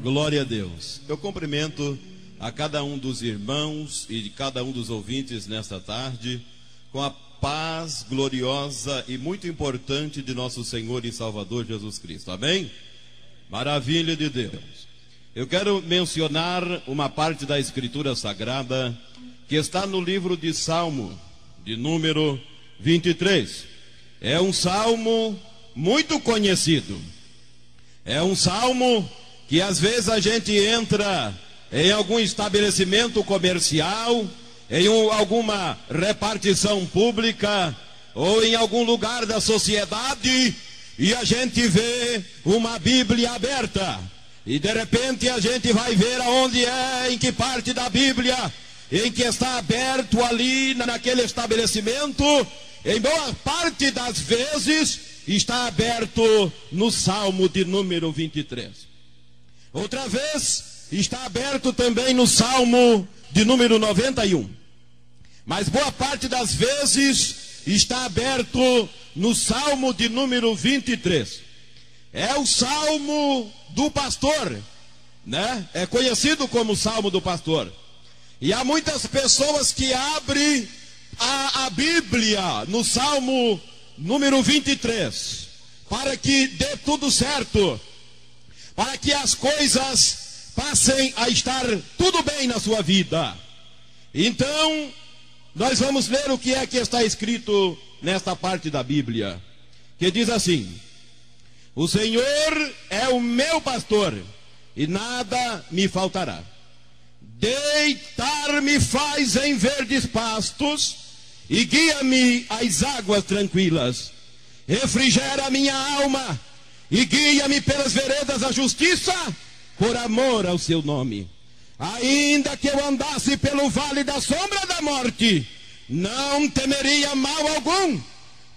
Glória a Deus. Eu cumprimento a cada um dos irmãos e de cada um dos ouvintes nesta tarde com a paz gloriosa e muito importante de nosso Senhor e Salvador Jesus Cristo. Amém? Maravilha de Deus. Eu quero mencionar uma parte da Escritura Sagrada que está no livro de Salmo, de número 23. É um salmo muito conhecido. É um salmo que às vezes a gente entra em algum estabelecimento comercial, em alguma repartição pública ou em algum lugar da sociedade e a gente vê uma Bíblia aberta e de repente a gente vai ver aonde é, em que parte da Bíblia em que está aberto ali naquele estabelecimento. Em boa parte das vezes está aberto no Salmo de número 23. Outra vez está aberto também no Salmo de número 91. Mas boa parte das vezes está aberto no Salmo de número 23. É o Salmo do pastor, né? É conhecido como Salmo do pastor. E há muitas pessoas que abrem a Bíblia no Salmo número 23 para que dê tudo certo, para que as coisas passem a estar tudo bem na sua vida. Então, nós vamos ler o que é que está escrito nesta parte da Bíblia, que diz assim: o Senhor é o meu pastor, e nada me faltará. Deitar-me faz em verdes pastos, e guia-me às águas tranquilas. Refrigera a minha alma, e guia-me pelas veredas da justiça, por amor ao seu nome. Ainda que eu andasse pelo vale da sombra da morte, não temeria mal algum,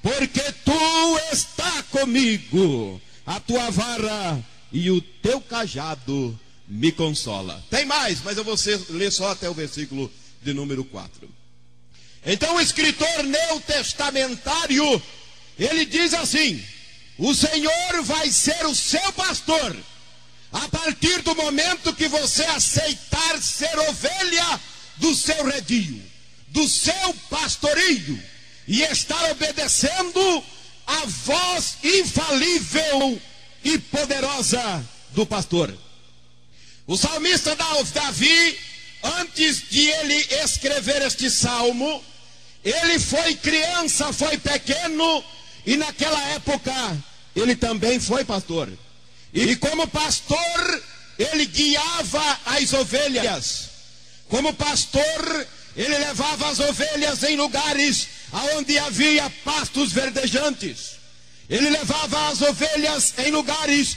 porque tu está comigo. A tua vara e o teu cajado me consola. Tem mais, mas eu vou ler só até o versículo de número 4. Então o escritor neotestamentário, ele diz assim: o Senhor vai ser o seu pastor a partir do momento que você aceitar ser ovelha do seu redil, do seu pastoreio, e estar obedecendo a voz infalível e poderosa do pastor. O salmista Davi, antes de ele escrever este salmo, ele foi criança, foi pequeno, e naquela época ele também foi pastor. E como pastor, ele guiava as ovelhas. Como pastor, ele levava as ovelhas em lugares onde havia pastos verdejantes. Ele levava as ovelhas em lugares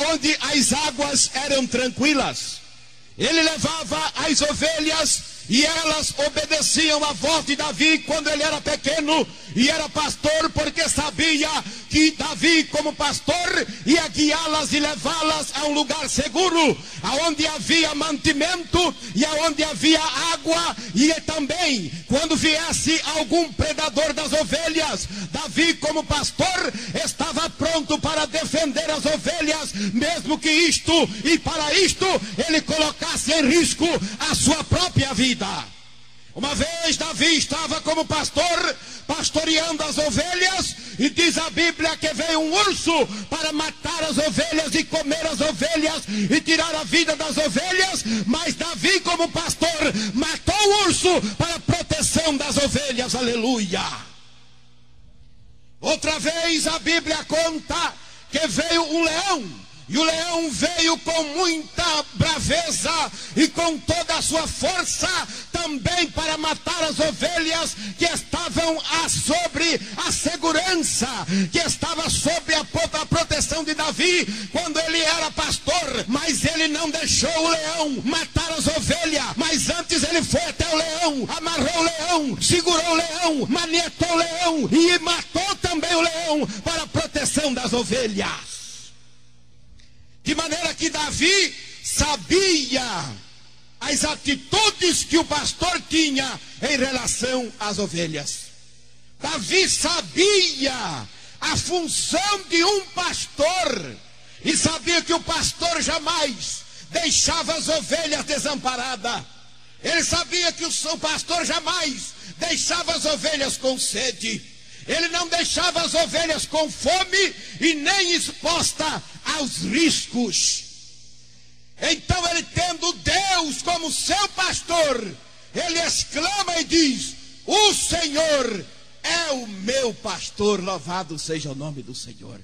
onde as águas eram tranquilas. Ele levava as ovelhas e elas obedeciam a voz de Davi quando ele era pequeno e era pastor, porque sabia que Davi, como pastor, ia guiá-las e levá-las a um lugar seguro, aonde havia mantimento e aonde havia água. E também, quando viesse algum predador das ovelhas, Davi, como pastor, estava pronto para defender as ovelhas, mesmo que isto e para isto ele colocasse em risco a sua própria vida. Uma vez Davi estava como pastor, pastoreando as ovelhas, e diz a Bíblia que veio um urso para matar as ovelhas e comer as ovelhas e tirar a vida das ovelhas. Mas Davi, como pastor, matou o urso para a proteção das ovelhas. Aleluia! Outra vez a Bíblia conta que veio um leão. E o leão veio com muita braveza e com toda a sua força também para matar as ovelhas que estavam sobre a segurança, que estava sob a proteção de Davi quando ele era pastor. Mas ele não deixou o leão matar as ovelhas, mas antes ele foi até o leão, amarrou o leão, segurou o leão, manietou o leão e matou também o leão para a proteção das ovelhas. De maneira que Davi sabia as atitudes que o pastor tinha em relação às ovelhas. Davi sabia a função de um pastor e sabia que o pastor jamais deixava as ovelhas desamparadas. Ele sabia que o seu pastor jamais deixava as ovelhas com sede. Ele não deixava as ovelhas com fome e nem exposta aos riscos. Então ele, tendo Deus como seu pastor, ele exclama e diz: o Senhor é o meu pastor, louvado seja o nome do Senhor.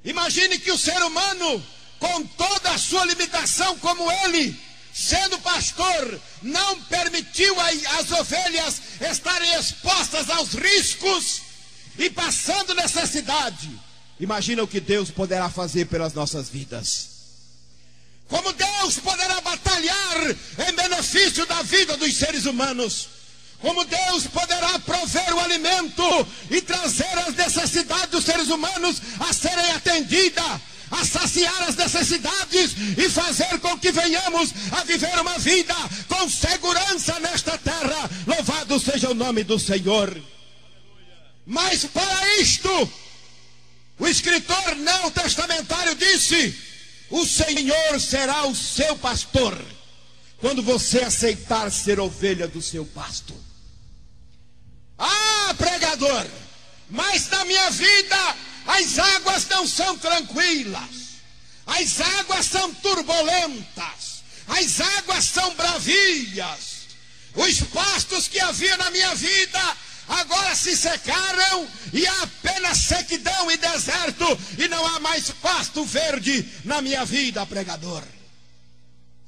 Imagine que o ser humano, com toda a sua limitação como ele, sendo pastor, não permitiu as ovelhas estarem expostas aos riscos e passando necessidade. Imagina o que Deus poderá fazer pelas nossas vidas. Como Deus poderá batalhar em benefício da vida dos seres humanos. Como Deus poderá prover o alimento e trazer as necessidades dos seres humanos a serem atendidas, a saciar as necessidades e fazer com que venhamos a viver uma vida com segurança nesta terra. Louvado seja o nome do Senhor. Mas para isto, o escritor neotestamentário disse: o Senhor será o seu pastor, quando você aceitar ser ovelha do seu pasto. Ah, pregador, mas na minha vida as águas não são tranquilas, as águas são turbulentas, as águas são bravias. Os pastos que havia na minha vida agora se secaram e há apenas sequidão e deserto, e não há mais pasto verde na minha vida, pregador.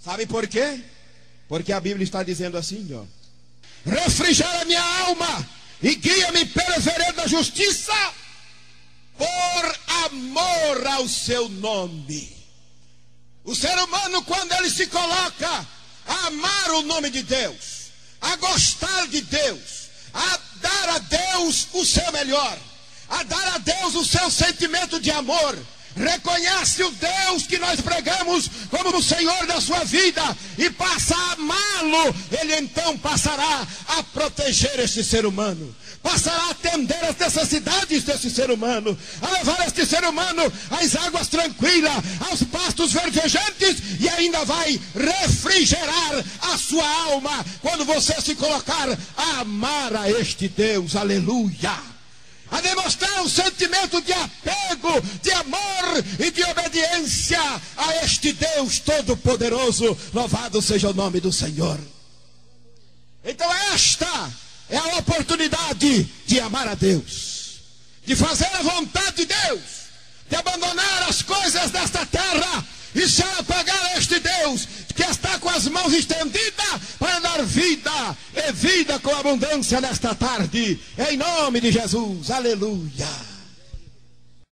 Sabe por quê? Porque a Bíblia está dizendo assim, ó: refrigera minha alma e guia-me pela vereda da justiça, por amor ao seu nome. O ser humano, quando ele se coloca a amar o nome de Deus, a gostar de Deus, a dar a Deus o seu melhor, a dar a Deus o seu sentimento de amor, reconhece o Deus que nós pregamos como o Senhor da sua vida e passa a amá-lo, ele então passará a proteger este ser humano, passará a atender as necessidades desse ser humano, a levar este ser humano às águas tranquilas, aos pastos verdejantes, e ainda vai refrigerar a sua alma quando você se colocar a amar a este Deus. Aleluia! A demonstrar um sentimento de apego, de amor e de obediência a este Deus Todo-Poderoso. Louvado seja o nome do Senhor. Então esta é a oportunidade de amar a Deus, de fazer a vontade de Deus, de abandonar as coisas desta terra e se apegar a este Deus que está com as mãos estendidas para dar vida, e vida com abundância nesta tarde, em nome de Jesus. Aleluia.